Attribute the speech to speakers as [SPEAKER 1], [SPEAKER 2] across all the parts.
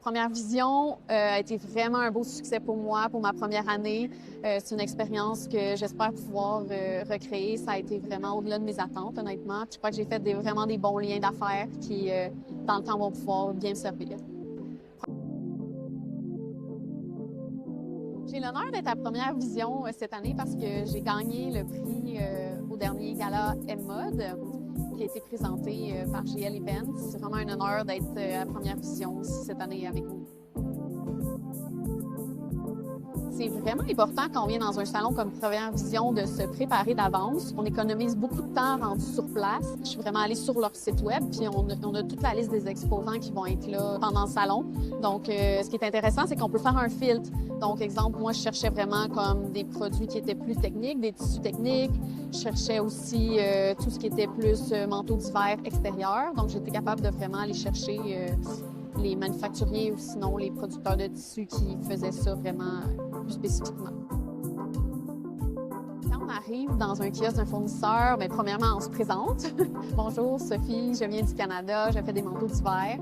[SPEAKER 1] Première Vision a été vraiment un beau succès pour moi, pour ma première année. C'est une expérience que j'espère pouvoir recréer. Ça a été vraiment au-delà de mes attentes, honnêtement. Je crois que j'ai fait vraiment des bons liens d'affaires qui, dans le temps, vont pouvoir bien me servir. J'ai l'honneur d'être à Première Vision cette année parce que j'ai gagné le prix au dernier gala M-Mode qui a été présenté par GL Events. C'est vraiment un honneur d'être à Première Vision aussi cette année avec vous. C'est vraiment important quand on vient dans un salon comme Première Vision de se préparer d'avance. On économise beaucoup de temps rendu sur place. Je suis vraiment allée sur leur site web, puis on a toute la liste des exposants qui vont être là pendant le salon. Donc, ce qui est intéressant, c'est qu'on peut faire un filtre. Donc, exemple, moi, je cherchais vraiment comme des produits qui étaient plus techniques, des tissus techniques. Je cherchais aussi tout ce qui était plus manteau d'hiver extérieur. Donc, j'étais capable de vraiment aller chercher les manufacturiers ou sinon les producteurs de tissus qui faisaient ça vraiment plus spécifiquement. Quand on arrive dans un kiosque d'un fournisseur, bien, premièrement, on se présente. Bonjour, Sophie, je viens du Canada, je fais des manteaux d'hiver.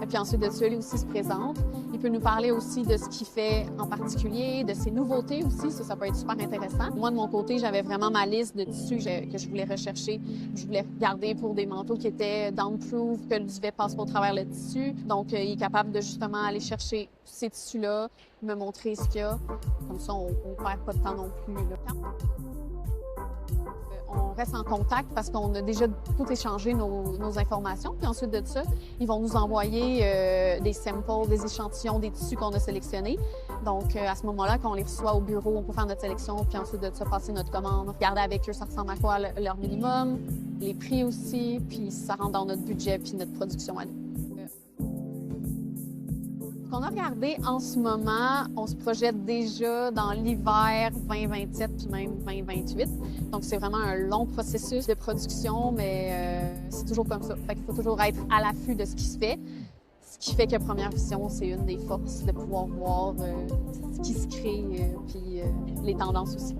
[SPEAKER 1] Et puis ensuite de ça, lui aussi se présente. Il peut nous parler aussi de ce qu'il fait en particulier, de ses nouveautés aussi. Ça peut être super intéressant. Moi, de mon côté, j'avais vraiment ma liste de tissus que je voulais rechercher. Je voulais regarder pour des manteaux qui étaient downproof, que le duvet passe pas au travers le tissu. Donc, il est capable de justement aller chercher ces tissus-là, me montrer ce qu'il y a. Comme ça, on perd pas de temps non plus. On reste en contact parce qu'on a déjà tout échangé nos informations. Puis ensuite de ça, ils vont nous envoyer des samples, des échantillons, des tissus qu'on a sélectionnés. Donc, à ce moment-là, quand on les reçoit au bureau, on peut faire notre sélection, puis ensuite de ça, passer notre commande, regarder avec eux ça ressemble à quoi leur minimum, les prix aussi, puis ça rentre dans notre budget puis notre production à nous. Ce qu'on a regardé en ce moment, on se projette déjà dans l'hiver 2027 puis même 2028. Donc, c'est vraiment un long processus de production, mais c'est toujours comme ça. Fait qu'il faut toujours être à l'affût de ce qui se fait. Ce qui fait que Première Vision, c'est une des forces de pouvoir voir ce qui se crée puis les tendances aussi.